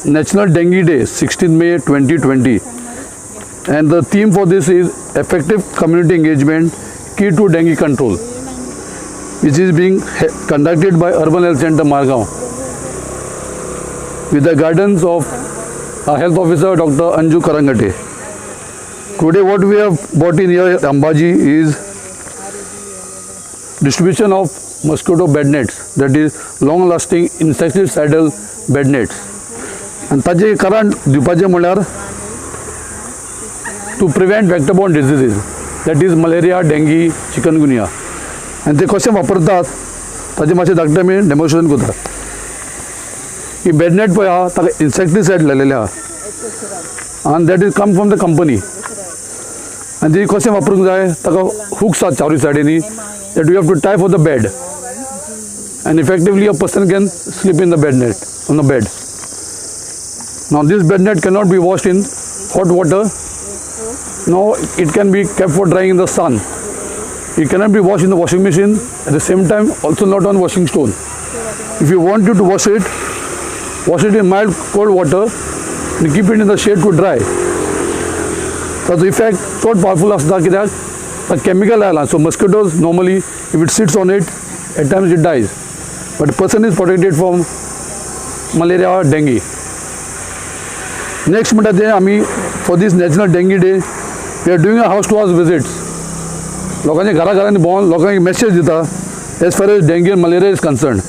National Dengue Day, 16 May 2020. And the theme for this is Effective Community Engagement, Key to Dengue Control, which is being conducted by Urban Health Center, Margao, with the guidance of our Health Officer, Dr. Anju Karangate. Today what we have brought in here at Ambaji is distribution of mosquito bed nets, that is long lasting insecticidal bed nets. And ताजे कारण दिवपाचे म्हळ्यार to prevent vector-borne diseases, that is malaria, dengue, chikungunya. And ते कशें वापरतात ताजे मातशें धाकटें आमी डेमॉन्स्ट्रेशन करता. ही बेड नेट पळय आहा ताका इन्सेक्टिसायड लायलेलें आहा and that is come from the company. And ती कशें वापरूंक जाय, ताका hooks आहा चारूय सायडीनी that you have to tie for the bed, and effectively a person can sleep in the bed net, on the bed. Now this bed net cannot be washed in hot water. Now it can be kept for drying in the sun. It cannot be washed in the washing machine, at the same time also not on washing stone. If you want to wash it in mild cold water and keep it in the shade to dry. So the effect so powerful असता कित्याक a chemical आयला. So mosquitoes normally, if it sits on it, at times it dies. But the person is protected from malaria or dengue. Next म्हणटा तें आमी for this National Dengue Day, we are doing a house to house visits. लोकांच्या घराघरांनी भोंवन लोकांक message दिता as far as dengue and malaria is concerned.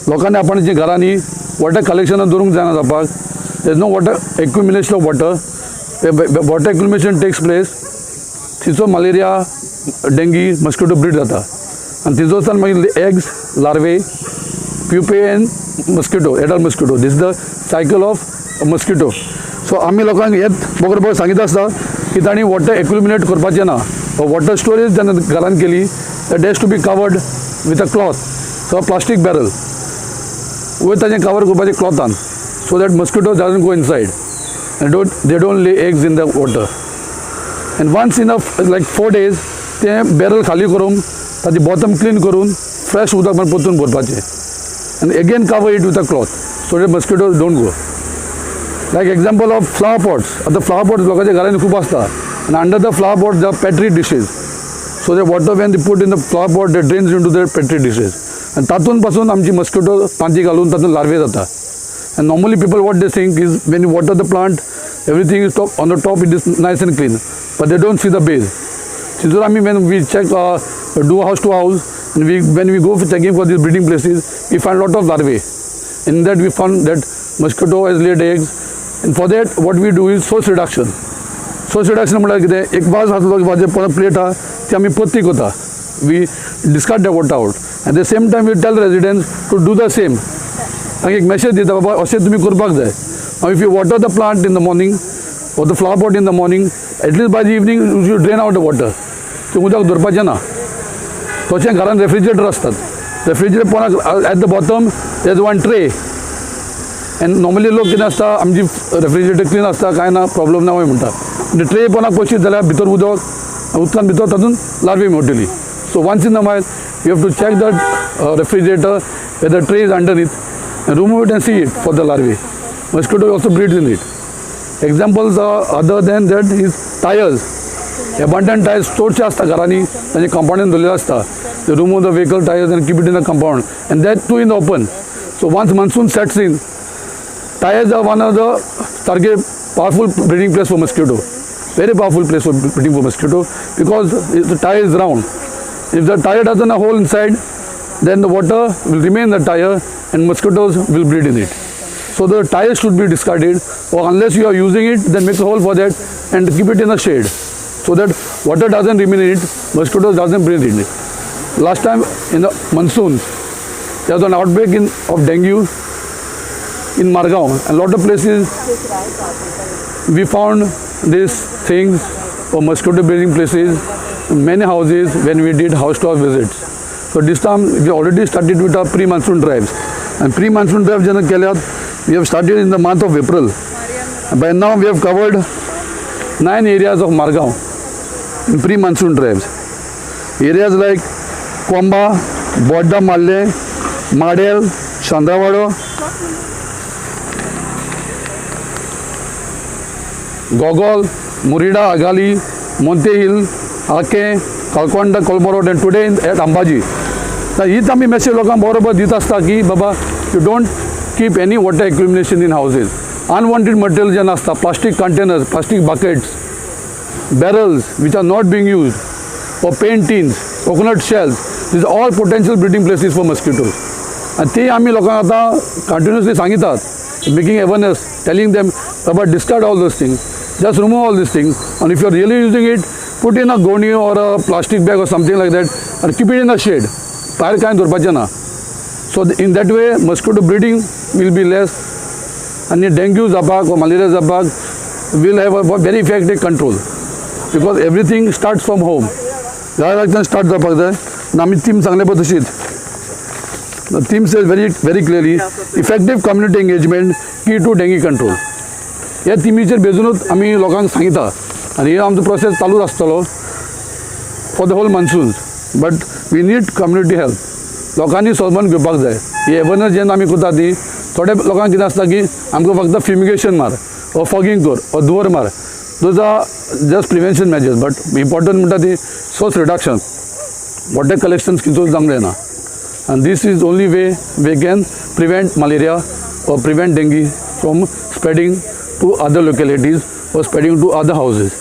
लोकांनी आपणाच्या घरांनी वॉटर कलेक्शन दवरूंक जायना जावपाक. there is no water accumulation of water. Water accumulation takes place, तिचो malaria, dengue, mosquito breed जाता. And तिचोसान मागीर eggs, larvae, pupae and mosquito, adult mosquito. This is the cycle of a mosquito. So आमी लोकांक हेच बोगरबोग सांगिता आसता की तांणी water accumulate करपाचें ना. वॉटर स्टोरेज जेन्ना घरान केली, that has to be covered with a cloth, so a plastic barrel. वयर ताजें कवर करपाचें क्लॉथान, so that mosquitoes doesn't go inside and they don't lay eggs in the water. And once in like 4 days, तें barrel खाली करून ताजी bottom clean करून fresh उदक मागीर परतून भरपाचें, and again cover it with a cloth so that mosquitoes don't go. Like example of flower pots. The flower pots लोकांच्या घरांनी खूब आसता, and under the flower pots there are petri dishes. So the water when they put in the flower pot, they drains into the petri dishes. And तातून पासून आमची mosquito Panchi घालून तातून larvae जाता. And normally people what they think is when you water the plant, everything is on the top, it is nice and clean, but they don't see the base. So when we check, do house to house, and when we go for checking for these breeding places, we find a lot of larvae. In that we found that mosquito has laid eggs. And for that, what we do is source reduction. Source reduction म्हळ्यार कितें, एक was घातलो वाजे plate आहा ती आमी पत्ती करता. We discard the water out. At the same time, we tell the residents to do the same. तांकां एक मेसेज दिता बाबा अशें तुमी करपाक जाय. Now if you water the plant in the morning or the flower pot in the morning, at least by the evening you should drain out the water. तें उदक दवरपाचें ना. तशें घरान रेफ्रिजरेटर आसतात. रेफ्रिजरेटर पोंदा at the bottom there is one tray. And normally लोक कितें आसता, आमची रेफ्रिजरेटर क्लीन आसता, कांय ना, प्रॉब्लम ना म्हणटा. म्हणजे ट्रे पोंदाक पयशीत जाल्यार भितर उदकान भितर तातूंत लार्वे मेळटली. So once in a while you have to check that refrigerator whether the tray is underneath and remove it and see it for the larvae. Mosquito also breeds in it. Examples are other than that is tires. Abandoned tires चडशे आसता घरांनी, तांचे कंपाउंडान दवरलेले आसता. They remove the vehicle tires and keep it in the compound, and that too in the open. So once monsoon sets in, tires are one of the powerful breeding place for mosquito. Very powerful place for breeding for mosquito, because the tire is round. If the tire doesn't have a hole inside, then the water will remain in the tire and mosquitoes will breed in it. So the tire should be discarded, or unless you are using it, then make a hole for that and keep it in the shade, so that water doesn't remain in it, mosquitoes doesn't breed in it. Last time in the monsoons, there was an outbreak of dengue in Margao, and a lot of places we found these things for mosquito breeding places in many houses when we did house to house visits. So this time we already started with our pre-monsoon drives, and pre-monsoon drives we have started in the month of April. And by now we have covered 9 areas of Margao in pre-monsoon drives. Areas like Komba, Bodda Malle, Madel, Chandravado, Gogol, Murida, Agali, Monte Hill, Ake, Kalkonda, Kolmorod, and today at Ambaji. Now, this आमी message लोकांक बरोबर दित आसता की बाबा you don't keep any water accumulation in houses. Unwanted material जे आसता, plastic containers, plastic buckets, barrels which are not being used, or paint tins, coconut shells, these are all potential breeding places for mosquitoes. And ते आमी लोकांक आता continuously सांगितात, making awareness, telling them about discard all those things, just remove all these things, and if you are really using it, put in a goni or a plastic bag or something like that, and keep it in the shade. So in that way, mosquito breeding will be less, and the dengue zabak or malaria zabak will have a very effective control, because everything starts from home. Start zabak. The theme says very clearly, effective community engagement key to dengue control. या थिमीचेर बेजूनच आमी लोकांक सांगिता, आनी हो आमचो process चालूच आसतलो for the whole monsoon. But we need community help. लोकांनी समजून घेवपाक जाय. ही अवेरनेस जेन्ना आमी करता ती थोड्या लोकांक कितें आसता की आमकां फक्त फ्युमिगेशन मार और फॉगिंग कर और धुंवर मार, those are just prevention measures. But important म्हणटा ती सोर्स रिडक्शन, वॉटर कलेक्शन खंयचूच जावंक जायना. And this is only way we can prevent malaria or prevent dengue from spreading to other localities or spreading to other houses.